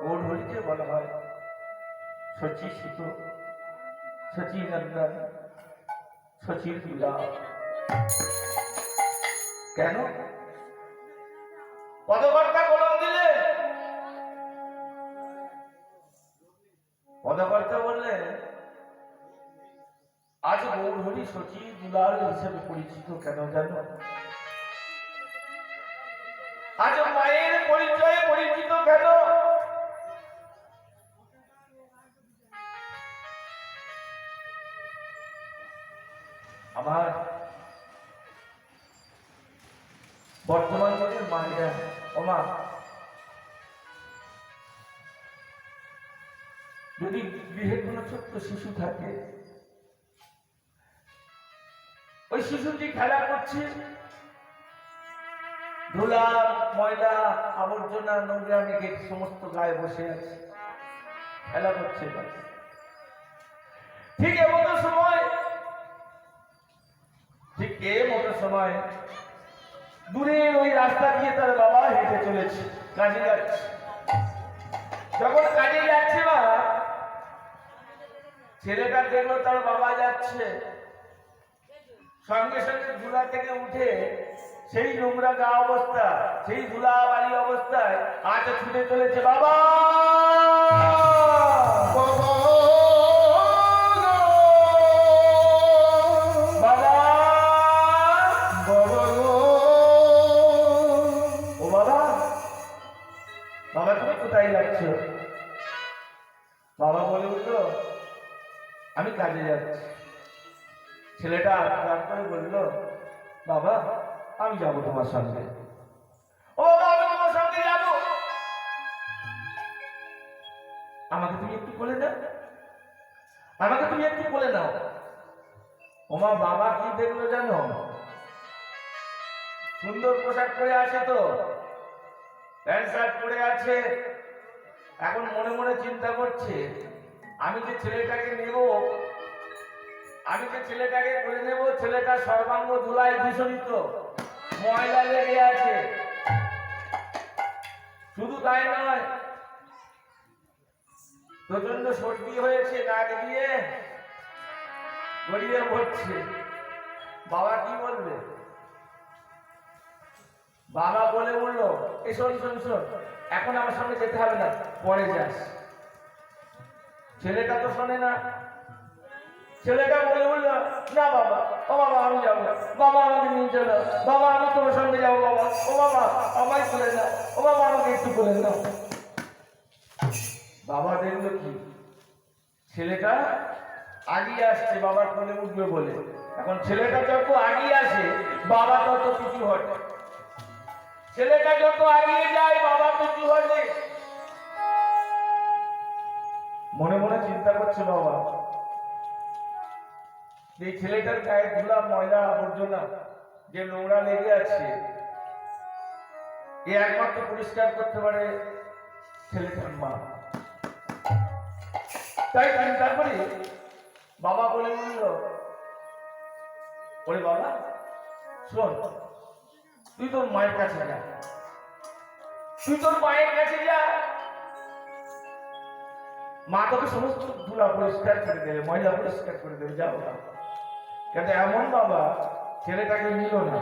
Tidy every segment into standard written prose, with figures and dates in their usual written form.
গৌরহরিকে বলা হয় শচী সুত, শচী নন্দন, শচীর দুলা। কেন? পদকর্তা কলম দিলে, পদকর্তা বললেন আজ গৌরহরি শচী দুলাল হিসেবে পরিচিত কেন জানো? আজ মায়ের পরিচয়ে পরিচিত কেন? আমার বর্তমান যুগের মায়েরা, ওমা, যদি গৃহে কোনো ছোট্ট শিশু থাকে, ওই শিশুটি খেলা করছে, ধুলা ময়লা আবর্জনা নোংরা মেঘে সমস্ত গায়ে বসে আছে, খেলা করছে। ঠিক এমতো সময়, ঠিক এমতো সময় দূরের ওই রাস্তা দিয়ে তার বাবা হেঁটে চলেছে, কাজে যাচ্ছে। যখন কাজে যাচ্ছে বা ছেলেটা দেখলো তার বাবা যাচ্ছে, সঙ্গে সঙ্গে ধুলা থেকে উঠে সেই নোংরা গা অবস্থা, সেই ধুলা বালি অবস্থায় আজ ছুটে চলেছে, বাবা বাবা তুমি কোথায় যাচ্ছ? বাবা বলে উঠল আমি কাজে যাচ্ছি। ছেলেটা রাগ করে বলল বাবা আমি যাবো তোমার সঙ্গে। ও বাবা আমি তোমার সঙ্গে যাব, আমাকে তুমি একটু বলে দাও, আমাকে তুমি একটু বলে দাও। ওমা বাবা কি দেখলো জানো? সুন্দর পোশাক পরে আছে, তো প্যান্ট শার্ট পরে আছে। এখন মনে মনে চিন্তা করছে আমি যে ছেলেটাকে নেব, আমি যে ছেলেটাকে করে নেব, ছেলেটা সর্বাঙ্গ ধুলায় দূষিত, ময়লা লেগে আছে। শুধু তাই নয়, প্রচন্ড সর্দি হয়েছে, নাক দিয়ে গড়িয়ে পড়ছে। বাবা কি বলবে? বাবা বলে উঠলো এই শোন শোন শোন, এখন আমার সঙ্গে যেতে হবে না, পরে যাস। ছেলেটা তো শোনে না। ছেলেটা বলে উঠলো না বাবা, ও বাবা আমি যাবো, বাবা আমাকে নিয়ে চলো, বাবা আমি তোমার সঙ্গে যাবো, বাবা ও বাবা আমায় খুলে দাও, ও বাবা আমাকে একটু খুলে দাও। বাবা দেখলো কি ছেলেটা আগিয়ে আসছে বাবার কোলে উঠবে বলে। এখন ছেলেটা যত আগিয়ে আসে বাবা তত পিছু হটে, ছেলেটা যত আগিয়ে যায় বাবা পিছু হটে। মনে মনে চিন্তা করছে বাবা এই ছেলেটার গায়ে ধুলা ময়লা আবর্জনা যে নোংরা লেগে আছে, এ একমাত্র পরিষ্কার করতে পারে ছেলেটার মা। তাই চিন্তা করি বাবা বলে বলল ওরে বাবা শোন, তুই তোর মায়ের কাছে যা, তুই তোর মায়ের কাছে যা, মা তোকে সমস্ত ধুলা পরিষ্কার করে দেবে, ময়লা পরিষ্কার করে দেবে, যাও না। কিন্তু এমন বাবা ছেলেটাকে নিল না,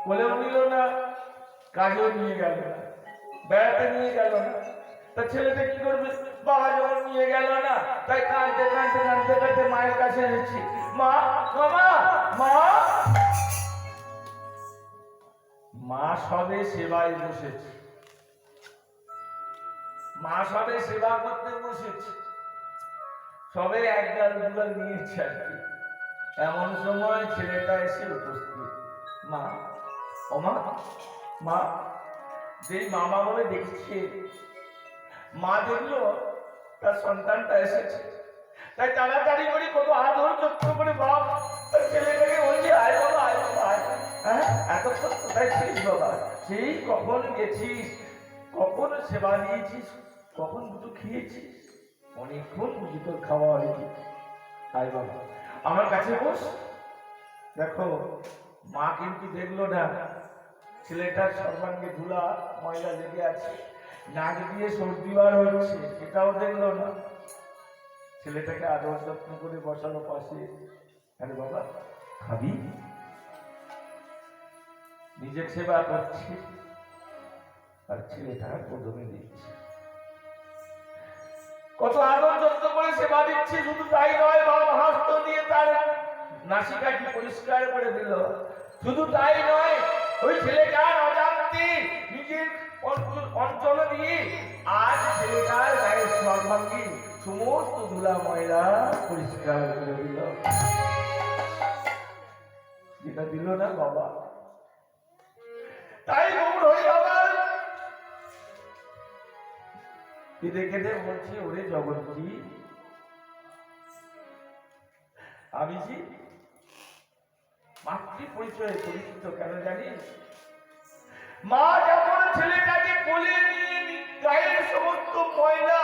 কোলেও নিল না, কাজেও নিয়ে গেল না, বেড়াতে নিয়ে গেল না। তা ছেলেটা কি করবে? বাবা যখন নিয়ে গেল না, তাই কাঁদতে কাঁদতে কাঁদতে কাঁদতে মায়ের কাছে এসেছি, মা বাবা মা। মা সবে সেবায় বসেছে, মা সবে সেবা করতে বসেছে, সবে এক গাল দুগাল নিয়েছে আর কি। এমন সময় ছেলেটা এসে উপস্থিত, মা ও মা, মা। যেই মামা বলে দেখছে, মা দেখলো তার সন্তানটা এসেছে, তাই তাড়াতাড়ি করে কত আদর যত্ন করে বাপ তার ছেলেটাকে বলছে আয় বাবা আয় বাবা আয়। হ্যাঁ এতক্ষণ কোথায় ছিলিস বাবা? সেই কখন গেছিস, কখন সেবা নিয়েছিস, কখন দুটো খেয়েছিস, অনেকক্ষণ বুঝি তোর খাওয়া হয়নি, আয় বাবা আমার কাছে বস। দেখো মা কিন্তু দেখলো না ছেলেটার সর্বাঙ্গে ধুলা ময়লা লেগে আছে, নাক দিয়ে সর্দি বার হচ্ছে, সেটাও দেখলো না। ছেলেটাকে আদর যত্ন করে বসানো পাশে। আরে বাবা খাবি? নিজের সেবা করছে আর ছেলেটা প্রথমে দিচ্ছে। কত আদর যত্ন করে সেবা দিচ্ছে। শুধু তাই নয়, বাবা হাস্ত দিয়ে তার নাসিকাটি পরিষ্কার করে দিল। শুধু তাই নয়, ওই ছেলেটার অজান্তে নিজের অঞ্চল দিয়ে আজ ছেলেটার গায়ের সর্বাঙ্গী সমস্ত ধুলা ময়লা পরিষ্কার করে দিল। যেটা দিল না বাবা। তাই গৌর হয়ে আবার কেঁদে কেঁদে বলছে, ওরে জগৎজি, আমি যে মাতৃ পরিচয়ে পরিচিত কেন জানিস? মা যখন ছেলেটাকে কোলে নিয়ে গায়ের সমস্ত ময়লা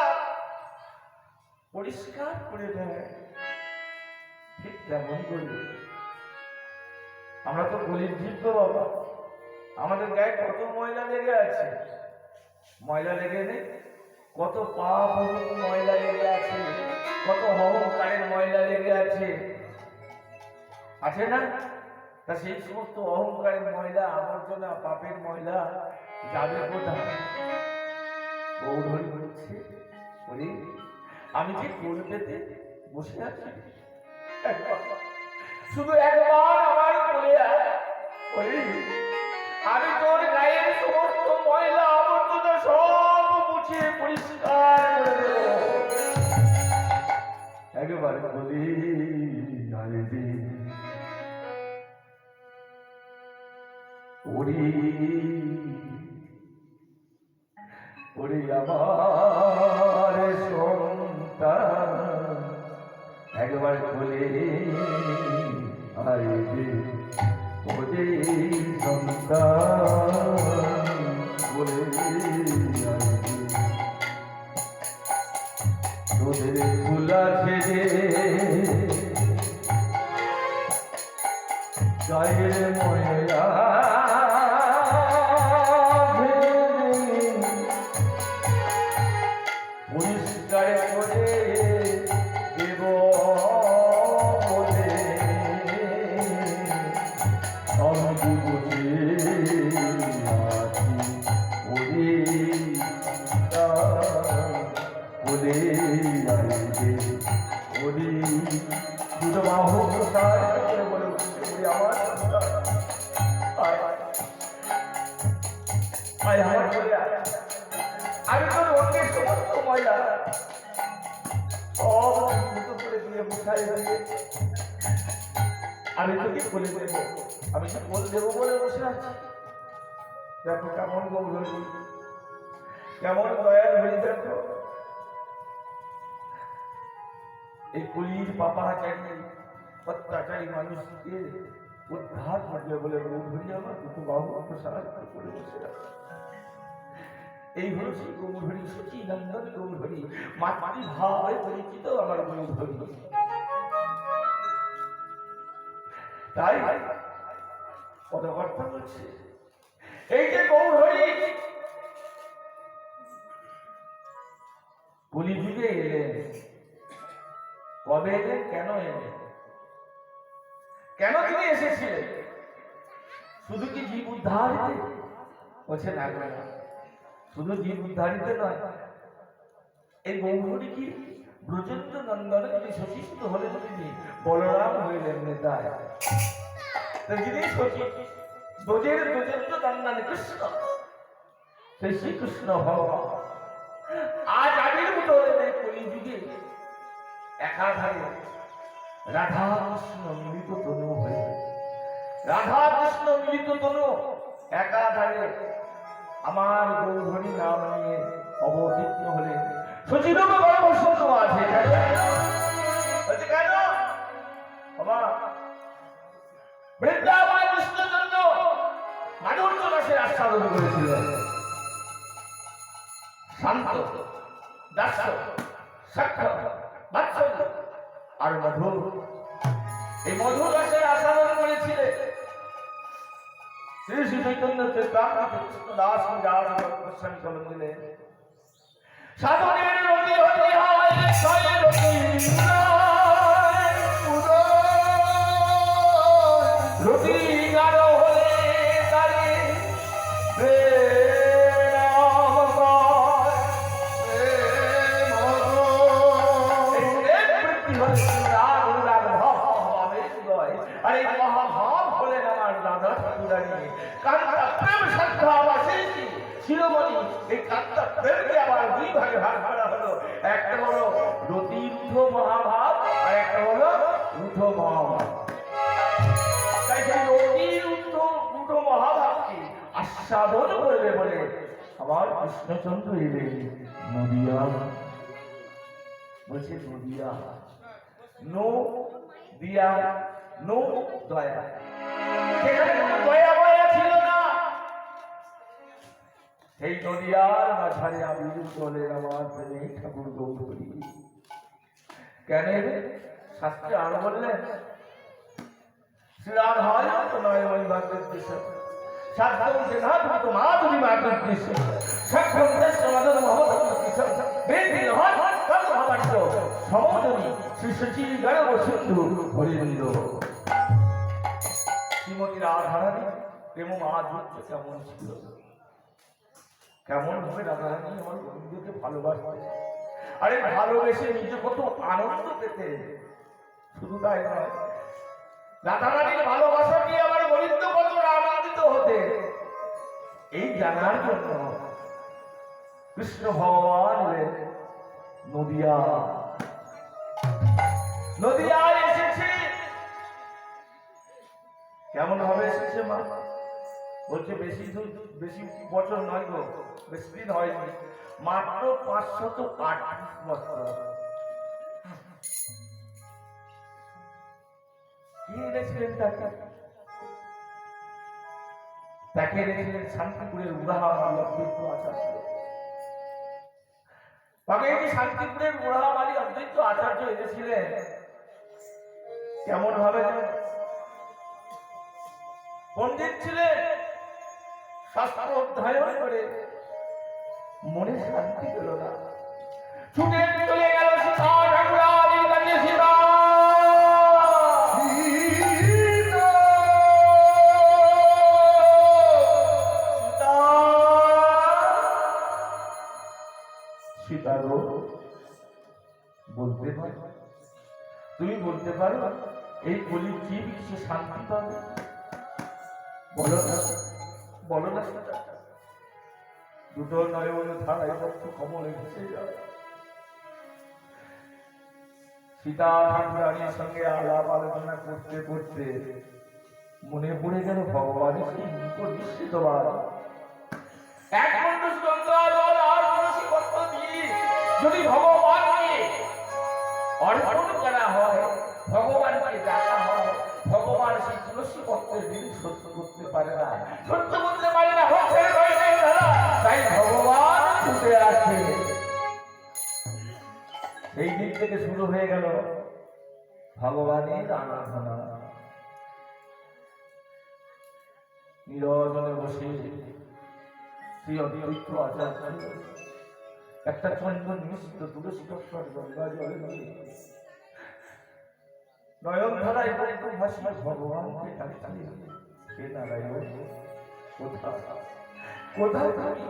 পরিষ্কার করে দেয়, ঠিক তেমন করবে। আমরা তো কলির জীব তো বাবা, আমাদের গায়ে কত ময়লা লেগে আছে। ময়লা লেগে নেই? কত পাপ ময়লা লেগে আছে, কত অহংকারের ময়লা লেগে আছে, আছে না? তা সেই সমস্ত অহংকারের ময়লা, আবর্জনা, পাপের ময়লা যাবে কোথায়? গৌরহরি বলছে, ওরে আমি যে কোল পেতে বসে আছি, শুধু একবার আমার কোলে আয়। ওরে আমি তোর গায়ের সমস্ত ময়লা আবর্জনা সব মুছে পরিষ্কার করে দেব। একবার বলি ওরে ওরে আমার সন্তান, একবার বলে আইবে ওরে সন্তান, বলে আইবে তোদের ফুলা ছেড়ে গায়ের ময়লা পরিষ্কার করে দেব বলে আমি বসে আছি। ওরে বলে আইবে ওরে দুটো বাহু কোথায় বলে আমার আমি তোর অন্যের সমস্ত ময়লা সব করে দিয়ে মুখাই দিয়ে আমি তোকে বলে দেবো। আমি তো বলে দেবো বলে বসে আছি। দেখো কেমন গৌরী, কেমন দয়াল হয়ে। দেখো এই কলির পাপাচারী অত্যাচারী মানুষকে উদ্ধার করবে বলে গৌরী আমার দুটো বাহু সাহায্য করে বসে আছে। এই হল সেই গৌরী, সচি নন্দন গৌরী, মাতৃভাবে পরিচিত আমার গৌরী। তাই কথাবার্তা বলছে, এই যে গৌরী কলিযুগে এলেন, কবে এলেন, কেন এলেন, কেন তিনি এসেছিলেন? শুধু কি জীব উদ্ধারিতে? বলছে না, শুধু জীব উদ্ধারিতে নয়, এই গৌরী কি ব্রজেন্দ্র নন্দনে যিনি সচিষ্ট হলেন, তিনি বলরাম হইলেন নেতায়। যিনি ব্রজের ব্রজেন্দ্র নন্দন কৃষ্ণ, সেই শ্রীকৃষ্ণ ভগবান আজ আবির্ভূত হলেন এই কলিযুগে। একাধারে রাধা কৃষ্ণ মিলিত তনু হয়ে, রাধা কৃষ্ণ মিলিত তনু একাধারে আমার গৌরী নাম নিয়ে অবতীর্ণ হলেন। সচিরূপ গর্ভসূত্র আছে কেন? বৃন্দাবনে কৃষ্ণের জন্য মাধুর্য রসের আস্বাদন করেছিলেন। শান্ত, দাস্য, সখ্য, বাৎসল্য আর মধুর, এই মধুর রসের আস্বাদন করেছিলেন। শ্রী শ্রী চৈতন্য কৃষ্ণ দাস গোস্বামী চলন দিলেন। সাধনের রতি হতে হয় ছয় রতি রতি গাঢ় হলে তারে আর এই মহাভাব হলেন আমার দাদা ঠাকুরানী কান্তা প্রেম শ্রদ্ধা বাসিনী শিরোমণি। এই কান্তা প্রেমকে আবার দুই ভাগে ভাগ করা হলো, একটা হলো রতিরূঢ় মহাভাব আর একটা হলো রূঢ় মহাভাব। তাই সেই রতিরূঢ় মহাভাবকে আস্বাদন করবে বলে আমার কৃষ্ণচন্দ্র এলেন নদিয়া। বলছে নদিয়া, নো দিয়া নো দয়া, সেখানে কোনো দয়া বয়া ছিল না। সেই নদিয়ার মাঝারে আমি চলে আমার প্রেমে ঠাকুর গৌরী। কেন শাস্ত্রে আর বললেন শ্রীরাম হয় তো নয় ওই বাক্যের দৃশ্য সাধ্যম সিদ্ধান্ত মা তুমি বাক্যের দৃশ্য সক্ষম দেশ সমাধান মহৎ বেদিন হয় কত ভাবার্থ সমদনী শ্রী সচিব গর্ব সিন্ধু হরিন্দ। শ্রীমতী রাধারানী প্রেম মাধুর্য কেমন ছিল, কেমন ভাবে রাধারানী আমার বন্ধুকে ভালোবাসবে। আরে ভালোবেসে নিজে কত আনন্দ পেতে। শুধু তাই নয়, রাধারানীর ভালোবাসা নিয়ে আমার গোবিন্দ কত আনন্দিত হতে, এই জানার জন্য কৃষ্ণ ভগবান নদিয়া নদিয়ায় এসেছে। কেমন ভাবে এসেছে মা? বলছে বেশি বছর নয় গো, বেশি দিন হয়নি, মাত্র 538 বছর। কি এনেছিলেন তাকে? তাকে এনেছিলেন শান্তিপুরের উড়াহামালি অদ্বৈত আচার্য। তাকে কি শান্তিপুরের উড়াহামালি অদ্বৈত আচার্য এনেছিলেন কেমন ভাবে? পণ্ডিত ছিলেন, শাস্ত্র অধ্যয়ন করে মনে শান্তি পেল না, ছুটে চলে গেল সীতা ঠাকুরানীর কাছে। সীতা বলতে পারো, তুমি বলতে পারো এই কলির জীব সে শান্তি পাবে? বলো না, বলো না। দুটো নয়ন ধারায় রক্ত কমলে ভেসে যায়। সীতা ঠাকুরানীর সঙ্গে আলাপ আলোচনা করতে করতে মনে পড়ে গেল ভগবানের সেই নিকট বাদ। এক মন্ডল গঙ্গা জল আর তুলসী পত্র দিয়ে যদি ভগবানকে অর্পণ করা হয়, ভগবানকে ডাকা হয়, ভগবান সেই তুলসী পত্রের ঋণ সহ্য করতে পারে না, সহ্য করতে পারে না। তাই ভগবান ছুটে আসে। এই দিন থেকে শুরু হয়ে গেল ভগবানের আরাধনা। নিরজনে বসে শ্রী অদ্বৈত আচার্য একটা চন্দন মিশ্রিত তুলসী পত্র গঙ্গা জলে নয়ন ধারায় বলতো ভাসি ভগবানকে ডাকছি, হে নারায়ণ কোথায় কোথায় থাকি?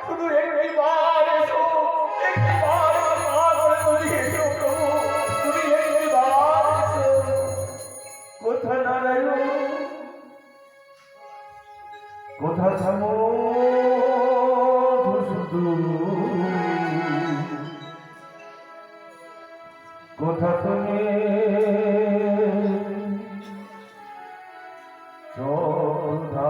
শুধু এইবার এসো, কোথা নারায়ণ কোথা থামো কোথা তুমি কোথা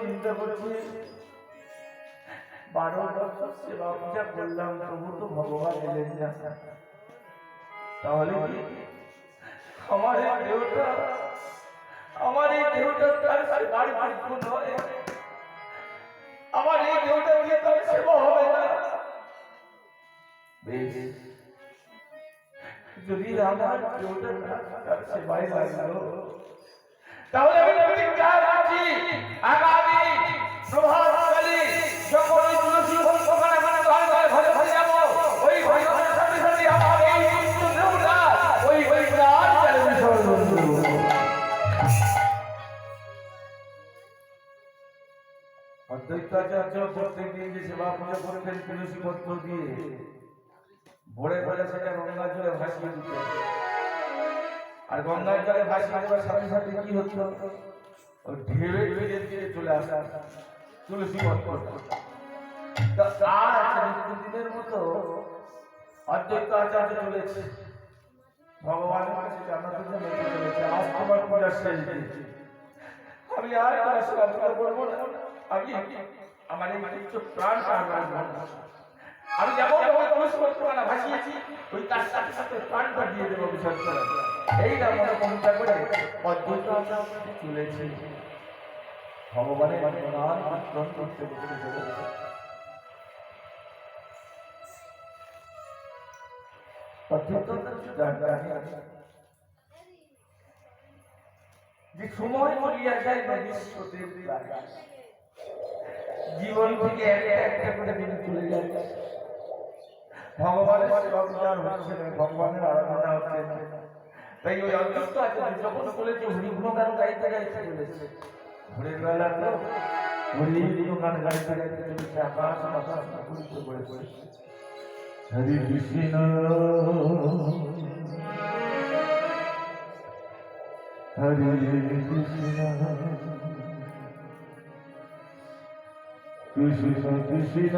চিন্তা করছি 12 বছর সেবা পূজা করলাম, তবু তো ভগবান এলেন না। তাহলে কি আমার এই দেহটা তার সেবার যোগ্য নয়? আমার এই দেহটা দিয়ে তার সেবা হবে না? বেশ, যদি আমার দেহটা তার সেবায় লাগলো, তাহলে আমি প্রতিজ্ঞা করছি আগামী প্রভাতকালে যখন ওই তুলসী বন ওখানে ঘরে ঘরে যাব, ওই ঘরের সাথে সাথে আমার এই দেহটা ওই প্রাণ চলে বিসর্জন দেব। অদ্বৈতাচার্য প্রত্যেকদিন যে সেবা পূজা করতেন তুলসী পত্র দিয়ে, ভোরে ভোরে সেটা গঙ্গার জলে ভাসিয়ে দিতেন। আর গঙ্গার জলে ভাসিয়ে দেওয়ার সাথে সাথে কি হতো, ওই ঢেউয়ে ঢেউয়ে দিয়ে চলে আসা তুলসী পত্র। আর দিনের মতো অদ্বৈতাচার্য চলেছে ভগবানের কাছে জানাতে চলেছে, আজ তোমার পূজার শেষ দিন, আমি আর সেবা পূজা করবো না। আমি আমার এই প্রাণ আমি যেমন তুলসী পত্র ভাসিয়েছি, ওই তার সাথে সাথে প্রাণটা দিয়ে দেবো বিসর্জন। এই মনে মনটা করে অদ্বৈতাচার্য চলেছে ভগবানের নাম কীর্তন করতে করতে চলেছে। যে সময় বলিয়া যায় ভবিষ্যতের জীবন থেকে একটা করে দিন চলে যায়, ভগবানের সেবা পূজা হচ্ছে না, ভগবানের আরাধনা হচ্ছে না। তাই ওই অদ্ভুত আছে যখন বলেছে হরি গুণগান গাইতে গাইতে চলেছে ভোরের বেলা তো হরি গুণগান গাইতে গাইতে চলেছে আকাশ আকাশ মুখরিত করে পড়েছে হরি কৃষ্ণ হরে কৃষ্ণ কৃষ্ণ কৃষ্ণ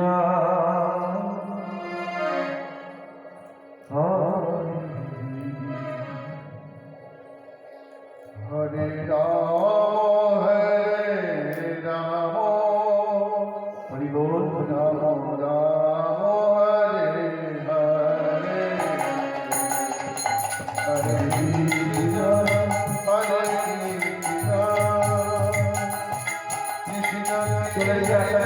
হরে রাম হরি বল রাম রাম হরে হরে হরে কৃষ্ণ হরে কৃষ্ণ কৃষ্ণ চলে যায়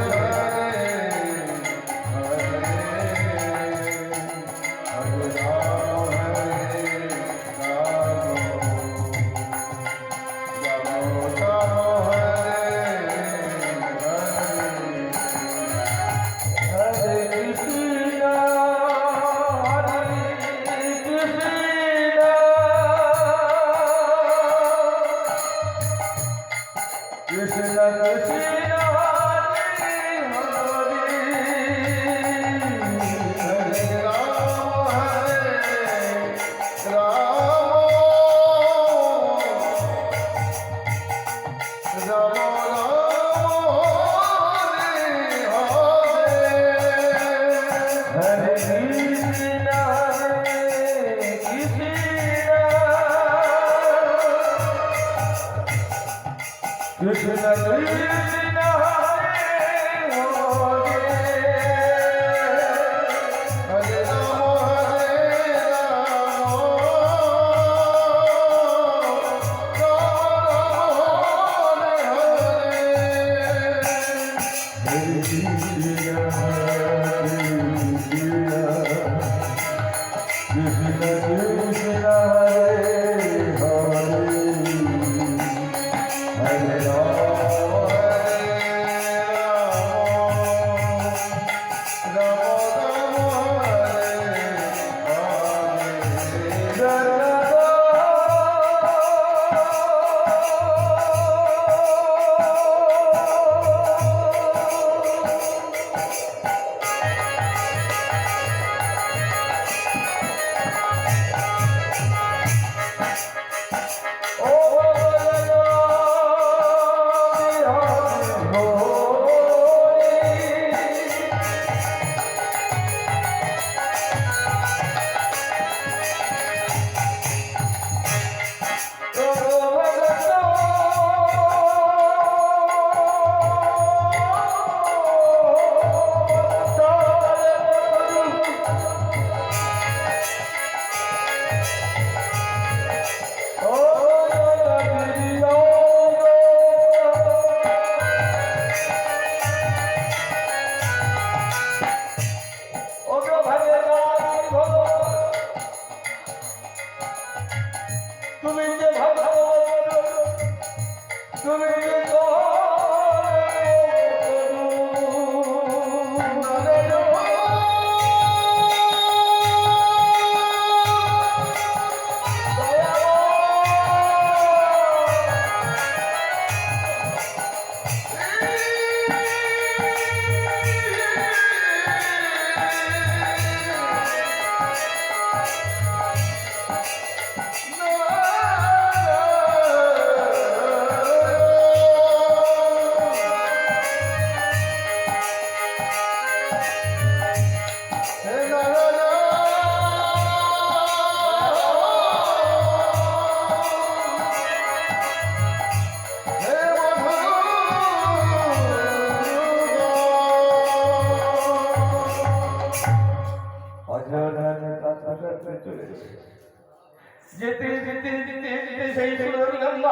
যেতে যেতে যেতে যেতে সেই সুরগঙ্গা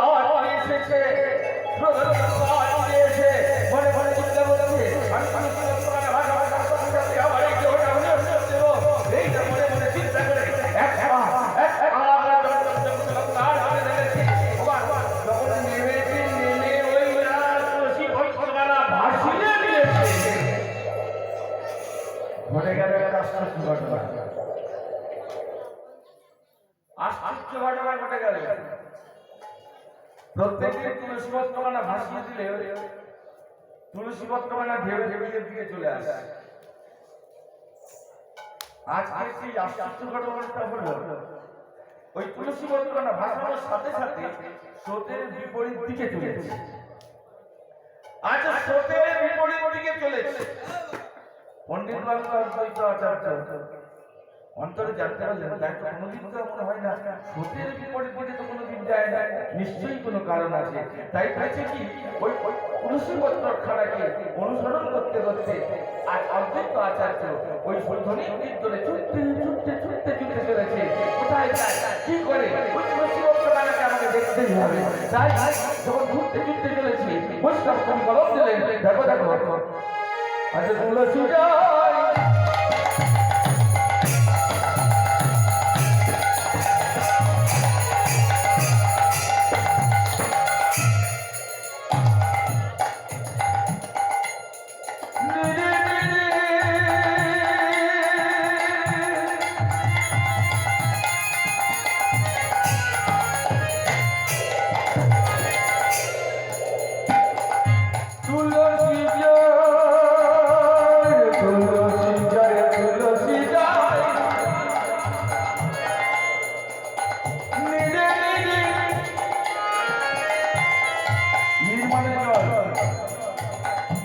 এসেছে সুরগঙ্গা এসে মনে মনে চিন্তা করছে আমি ভাষা ভাষা আমার এই কেউ এইটা মনে মনে চিন্তা করে ঘটে গেল একটা আশ্চর্য ঘটনা। আশ্চর্য ঘটনা ঘটে গেল। প্রত্যেকদিন তুলসী পত্রখানা ভাসিয়ে দিলে তুলসী পত্রখানা ঢেউ ঢেউয়ের দিকে চলে আসে। আজকে সেই আশ্চর্য ঘটনাটা হলো, ওই তুলসী পত্রখানা ভাসানোর সাথে সাথে স্রোতের বিপরীত দিকে চলেছে। আচ্ছা, স্রোতের বিপরীত দিকে চলেছে। পণ্ডিত বাংলা অদ্বৈত আচার্য অন্তরে জানতে পারলেন, তাই তো কোনোদিন তো এমন হয় না, স্রোতের বিপরীত দিকে তো কোনোদিন যায় না, নিশ্চয়ই কোনো কারণ আছে। তাই হয়েছে কি, ওই তুলসী পত্র খানাকে অনুসরণ করতে করতে আজ অদ্বৈত আচার্য ওই ধ্বনির কীর্তনে ছুটতে ছুটতে ছুটতে ছুটতে চলেছে। কোথায় যায়, কি করে, ওই তুলসী পত্র খানাকে আমাকে দেখতেই হবে। তাই যখন ছুটতে ছুটতে চলেছে, বৈষ্ণব কবি বলক দিলেন, দেখো দেখো আচ্ছা তুলসী যায়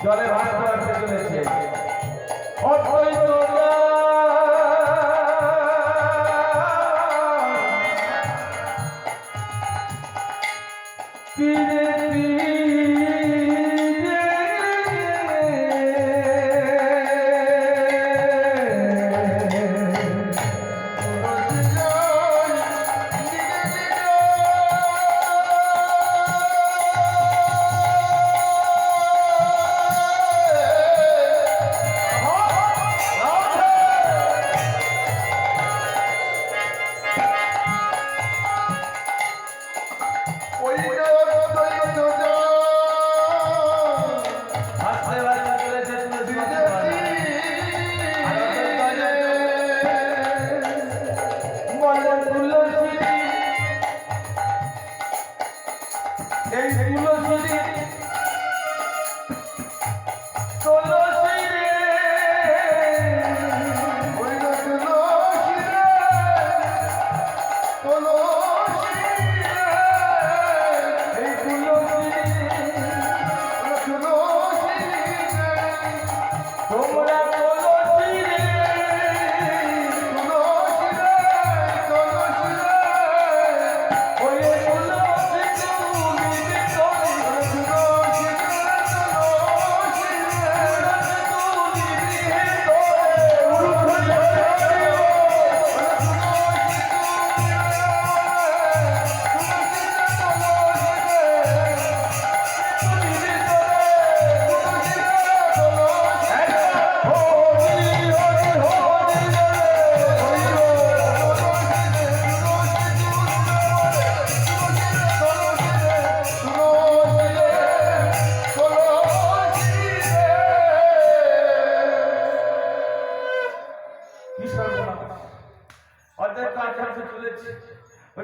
জলে ভাসতে ভাসতে চলেছে। অদ্বৈত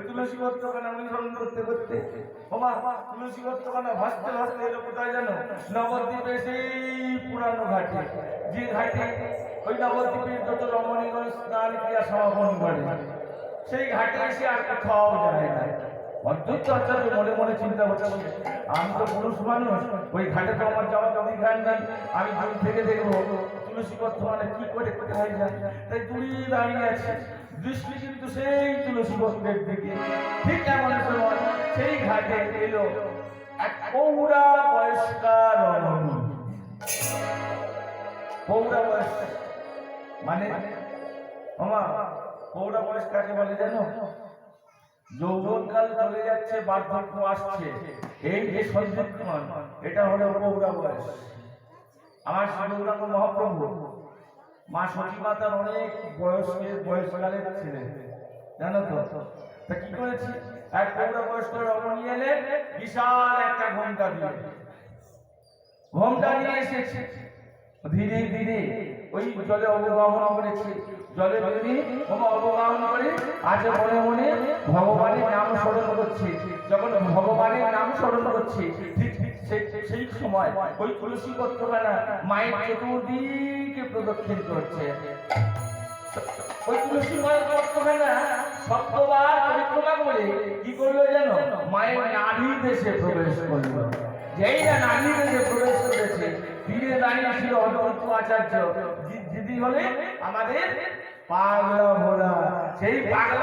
তুলসী পত্রখানা অনুসরণ করতে করতে তুলসী পত্রখানা ভাসতে ভাসতে এলো কোথায় জানো, নবদ্বীপে সেই পুরানো ঘাটে, যে ঘাটে ওই নবদ্বীপের যত রমণীগণ স্নান ক্রিয়া সমাপন করে, সেই ঘাটে এসে আর কোথাও যায় না। অদ্ভুত আচার্য মনে মনে চিন্তা করছে, আমি তো পুরুষ মানুষ, ওই ঘাটে তো আমার যাওয়ার অধিকার নেই, আমি দূর থেকে দেখবো তুলসী পত্র মানে কি করে কোথায় যায়। তাই দূরে দাঁড়িয়ে আছে, দৃষ্টি কিন্তু সেই তুলসী পত্রের দিকে। ঠিক এমন সময় সেই ঘাটে এলো এক পৌরা বয়স্কা রমণী। পৌরা বয়স মানে পৌরা বয়স কাকে বলে জানো? যৌবনকাল চলে যাচ্ছে, বার্ধক্য আসছে, এই যে সন্ধিক্ষণ, এটা হলো পৌরা বয়স। আমার গৌরাঙ্গ মহাপ্রভু মা সতী মাতার অনেক বয়সকালের ছিলেন, জানো তো? তা কি করেছি, এক পৌরা বয়স্ক রমণী এলে বিশাল একটা ঘোমটা নিয়ে এসেছে, ধীরে ধীরে ওই জলে অবগাহন করেছে। জলে বেরিয়ে অবগাহন করে আজ মনে মনে ভগবানের নাম স্মরণ করছি। যখন ভগবানের নাম স্মরণ করছি ঠিক সেই সময় ওই তুলসী পত্রখানা মায়ের চতুর্দিকে প্রদক্ষিণ করছে। ওই তুলসী মায়ের পত্রখানা সপ্তবার পরিক্রমা করে কি করলো জানো? মায়ের নাভি দেশে প্রবেশ করলো। যেই না নাভি দেশে প্রবেশ করেছে, তীরে দাঁড়িয়ে ছিল অদ্বৈত আচার্য। দিদি হলে আমাদের পাগলা ভোলা। সেই পাগলা